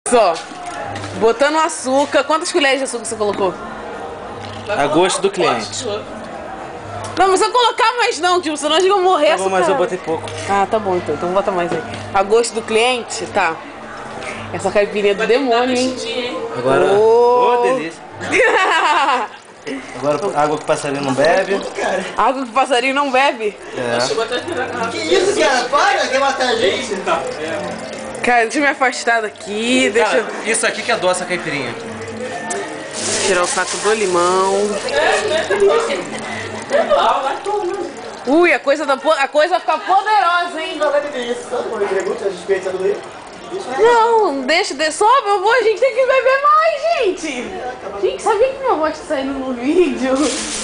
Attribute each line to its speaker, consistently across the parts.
Speaker 1: Só. Botando açúcar. Quantas colheres de açúcar você colocou?
Speaker 2: A gosto do cliente.
Speaker 1: Não, mas eu colocar mais não, tipo, senão eu vou morrer.
Speaker 2: Tá bom, mas eu botei pouco.
Speaker 1: Ah, tá bom então. Então bota mais aí. A gosto do cliente, tá. Essa caipirinha do demônio, hein?
Speaker 2: Agora,
Speaker 1: oh,
Speaker 2: delícia. Agora, água que o passarinho não bebe.
Speaker 1: Água que o passarinho não bebe?
Speaker 2: É.
Speaker 3: Que isso, cara? Para, quer matar a gente?
Speaker 1: Cara, deixa eu me afastar daqui, deixa eu...
Speaker 2: Isso aqui que adoça a caipirinha.
Speaker 1: Tirar o saco do limão. Ui, a coisa vai ficar poderosa, hein?
Speaker 3: Não vai beber isso, sabe? Quando ele pergunta, a gente pensa tudo aí.
Speaker 1: Não, deixa, só, meu avô, a gente tem que beber mais, gente. Gente, sabia que minha avó está saindo no vídeo?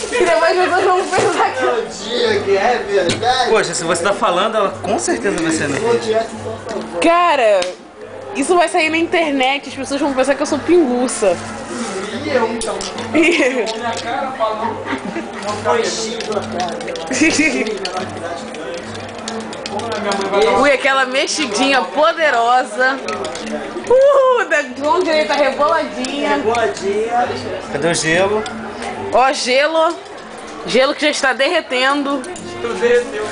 Speaker 1: Que depois as pessoas vão pensar que...
Speaker 3: O dia que é verdade.
Speaker 2: Poxa, se você tá falando, ela com certeza vai ser no vídeo.
Speaker 1: Cara, isso vai sair na internet, as pessoas vão pensar que eu sou pinguça.
Speaker 3: E eu, então. Minha cara falando. Não foi chico na cara.
Speaker 1: Ui, aquela mexidinha poderosa. Da mão direita reboladinha.
Speaker 2: Cadê o gelo?
Speaker 1: Ó, gelo. Gelo que já está derretendo.
Speaker 3: Derreteu.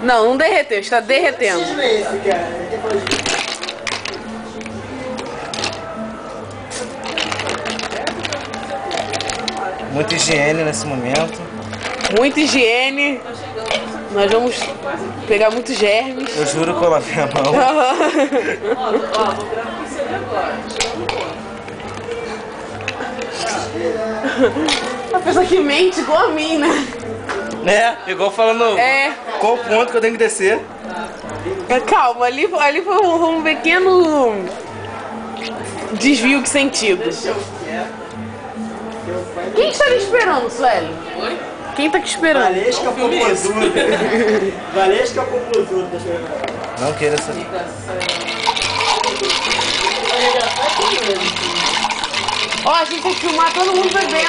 Speaker 1: Não, não derreteu, está derretendo.
Speaker 3: É esse, cara.
Speaker 2: Muita higiene nesse momento.
Speaker 1: Muita higiene. Nós vamos pegar muitos germes.
Speaker 2: Eu juro que eu lavei a mão.
Speaker 1: Vou gravar com você agora. A pessoa que mente igual a mim, né?
Speaker 2: Né? Igual falando qual ponto que eu tenho que descer.
Speaker 1: Calma, ali foi um pequeno desvio de sentido. Quem está ali esperando, Sueli? Oi? Quem tá aqui esperando?
Speaker 3: Valesca Popozuda. Valesca Popozuda.
Speaker 2: Não queira saber.
Speaker 1: Ó, a gente tem que filmar todo mundo bebendo, hein?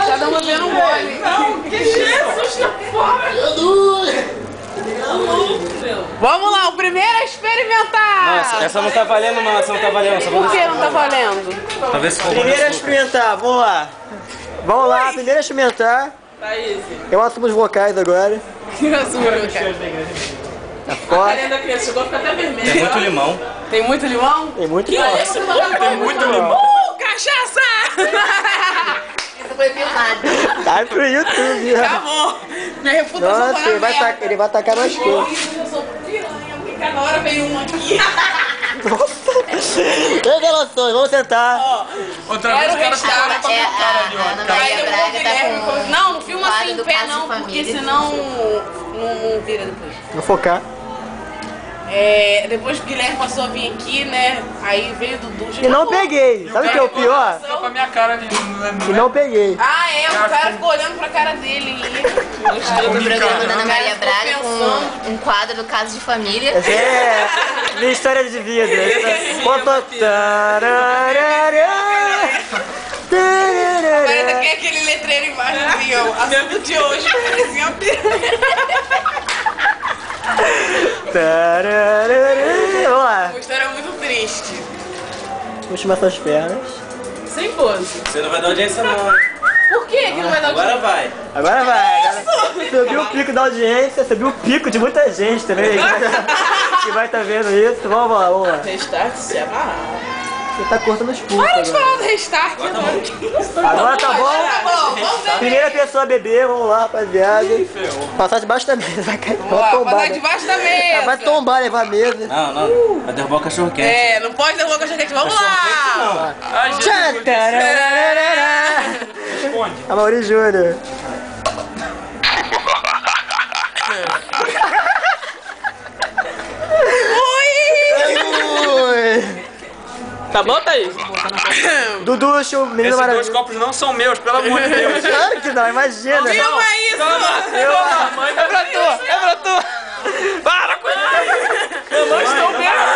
Speaker 1: Cada um bebendo um gole. Não, que Jesus tá fora! Vamos lá, o primeiro a experimentar!
Speaker 2: Nossa, essa não tá valendo não, essa não tá valendo.
Speaker 1: Por que não tá valendo?
Speaker 2: Talvez se for
Speaker 3: Primeiro a experimentar, vamos lá. Vamos lá, primeiro a experimentar. Eu assumo os vocais agora.
Speaker 1: Eu assumo os vocais.
Speaker 3: Tá forte.
Speaker 1: A criança chegou a ficar até vermelha.
Speaker 2: Tem muito limão.
Speaker 1: Tem muito limão?
Speaker 3: Tem muito forte.
Speaker 2: Tem muito limão.
Speaker 1: Cachaça!
Speaker 4: Isso foi filmado.
Speaker 3: Tá pro YouTube.
Speaker 1: Acabou. Minha reputação
Speaker 3: Nossa,
Speaker 1: tá na merda.
Speaker 3: ele vai atacar nós todos.
Speaker 1: Eu sou piranha, porque cada hora vem um aqui.
Speaker 3: Revelações, vamos sentar.
Speaker 2: Outra vez o cara ficou
Speaker 4: A Ana Maria Braga tá com...
Speaker 1: Não, não filma assim
Speaker 4: quadro
Speaker 1: em
Speaker 4: do
Speaker 1: pé
Speaker 4: Caso
Speaker 1: não,
Speaker 4: de
Speaker 1: porque
Speaker 4: Família.
Speaker 1: senão não vira depois.
Speaker 3: Vou focar.
Speaker 1: Depois que o Guilherme passou a vir aqui, né? Aí veio o Dudu.
Speaker 3: E não peguei. Sabe o que é o pior?
Speaker 2: com a minha cara ali.
Speaker 3: E não peguei.
Speaker 1: Ah, o cara ficou olhando pra cara dele ali.
Speaker 4: Gostou do programa da Ana Maria
Speaker 1: ficou
Speaker 4: Braga
Speaker 1: pensando.
Speaker 4: com um quadro do Caso de Família.
Speaker 3: Essa é minha história de vida.
Speaker 1: Parece que é aquele letreiro embaixo assim, ó. Assunto de hoje, parecia uma piranha.
Speaker 3: Vamos lá.
Speaker 1: Uma história muito triste.
Speaker 3: Vou chamar suas pernas.
Speaker 1: Sem pose.
Speaker 2: Você não vai dar audiência não.
Speaker 1: Por que que não vai dar
Speaker 2: Agora vai.
Speaker 3: Agora vai. Subiu o pico da audiência, subiu o pico de muita gente também. Que vai estar vendo isso. Vamos lá, vamos lá.
Speaker 1: Restart se amarrar.
Speaker 3: Você tá cortando os pulsos.
Speaker 1: Para de falar do restart, não.
Speaker 3: Agora tá bom?
Speaker 1: Tá bom, vamos ver.
Speaker 3: Primeira pessoa a beber, vamos lá, rapaziada. Passar debaixo da mesa, vai cair.
Speaker 1: Vamos lá, passar debaixo da mesa.
Speaker 3: Vai tombar, levar a mesa.
Speaker 2: Não. Vai derrubar o cachorro quente.
Speaker 1: Não pode derrubar o cachorro quente. Vamos lá.
Speaker 3: Tchá, tarararara. A Mauri Júnior. Ui.
Speaker 5: Tá bom, Thaís?
Speaker 3: Dudu, show, menino
Speaker 5: Esses dois
Speaker 3: maravilhoso.
Speaker 5: copos não são meus, pelo amor de Deus.
Speaker 3: Claro que não, imagina.
Speaker 1: Filma isso.
Speaker 5: É pra tu, é pra tu. Para com isso. Eu não estou vendo.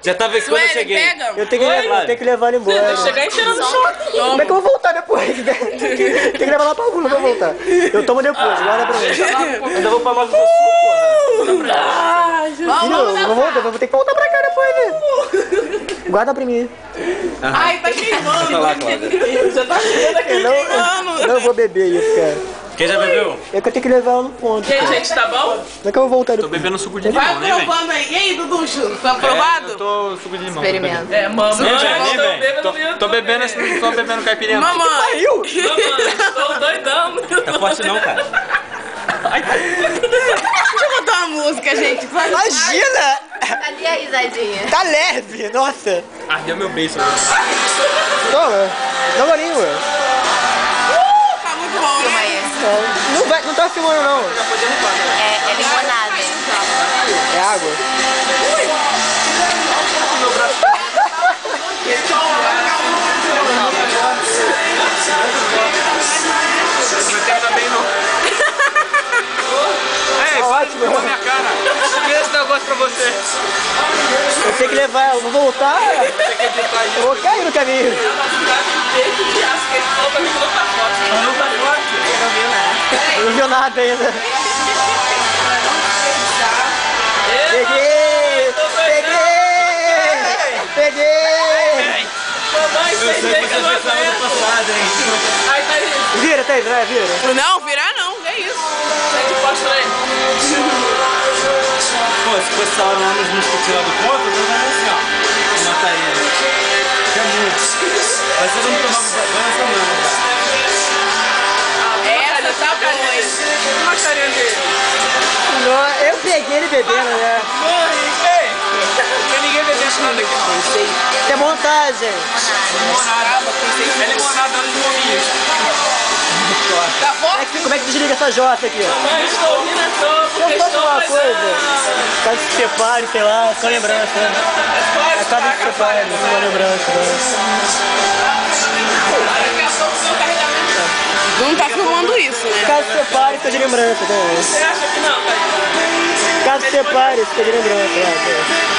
Speaker 2: Já tava aqui quando eu
Speaker 1: Sueli,
Speaker 2: cheguei.
Speaker 1: pega.
Speaker 3: Eu tenho que levar ele embora.
Speaker 5: Chegar inteiro no chão.
Speaker 3: Como é que eu vou voltar depois? Tem que levar lá pra algum, não vou voltar. Eu tomo depois, guarda pra mim.
Speaker 2: Ainda vou pra Nova Iguaçu, porra.
Speaker 1: Vamos
Speaker 3: Filho, eu vou ter que voltar pra cá depois, né? Guarda pra mim.
Speaker 1: Ai, tá queimando.
Speaker 2: Tá lá, Cláudia.
Speaker 1: Já tá chegando aqui queimando.
Speaker 3: Eu não vou beber isso, cara.
Speaker 2: Quem já bebeu?
Speaker 3: É que eu tenho que levar ela no ponto.
Speaker 1: E aí,
Speaker 3: cara.
Speaker 1: gente, tá bom?
Speaker 3: Não é que eu vou voltar
Speaker 2: Tô
Speaker 3: depois.
Speaker 2: bebendo suco de limão,
Speaker 1: Vai
Speaker 2: né, velho?
Speaker 1: provando aí. E aí, Duducho? Tá aprovado?
Speaker 2: Eu tô suco de limão.
Speaker 4: Experimento.
Speaker 5: É, mamãe,
Speaker 2: Tô bebendo,
Speaker 5: velho.
Speaker 2: tô bebendo caipirinha.
Speaker 1: Mamãe.
Speaker 3: Saiu!
Speaker 5: Mamãe, tô doidão.
Speaker 2: Tá forte não, cara.
Speaker 1: Deixa eu botar uma música, gente. Vai.
Speaker 3: Imagina!
Speaker 4: Cadê a risadinha?
Speaker 3: Tá leve, nossa!
Speaker 2: Ardeu meu beijo.
Speaker 3: Toma, dá uma língua.
Speaker 1: Tá muito bom,
Speaker 4: Filma
Speaker 1: né?
Speaker 4: aí.
Speaker 3: Não tá filmando não.
Speaker 4: É limonada.
Speaker 3: É água.
Speaker 2: Também não. Ei,
Speaker 3: ótimo.
Speaker 2: na minha cara. Fiz esse negócio pra você.
Speaker 3: Eu tenho que levar ela, vou voltar. Eu vou cair no caminho. Eu não vi nada ainda. Peguei! Peguei!
Speaker 5: Mamãe, vocês veem que eu não aguento. Aí tá aí.
Speaker 3: Vira, Thaís, vai, vira.
Speaker 1: Não, virar não. É isso.
Speaker 5: Sai de posto aí.
Speaker 2: Pô, se fosse essa hora lá nos músculos lá do ponto, eu tava assim, ó. Vou matar ele. É muito. Vai ser um tomar banho essa semana,
Speaker 1: Essa tá boa, hein?
Speaker 5: Uma carinha dele.
Speaker 3: Eu peguei ele bebendo, né?
Speaker 2: Morre, ei! Não tem ninguém bebendo nada aqui, não.
Speaker 3: Isso é montagem.
Speaker 2: Limonada. É limonada de mominhos.
Speaker 1: Tá forte?
Speaker 3: Como é que desliga essa jota aqui, ó?
Speaker 5: Mãe, estou rindo à toa
Speaker 3: Se
Speaker 5: porque
Speaker 3: eu fosse
Speaker 5: estou
Speaker 3: uma
Speaker 5: fazendo.
Speaker 3: coisa, caso se separe, sei lá, só lembrança, né? Acaba que se separe, só lembrança, né?
Speaker 1: Não tá filmando isso, né?
Speaker 3: Caso se separe, fica de lembrança, né?
Speaker 5: Você acha que não, Thaís?
Speaker 3: Caso se separe, fica de lembrança, né?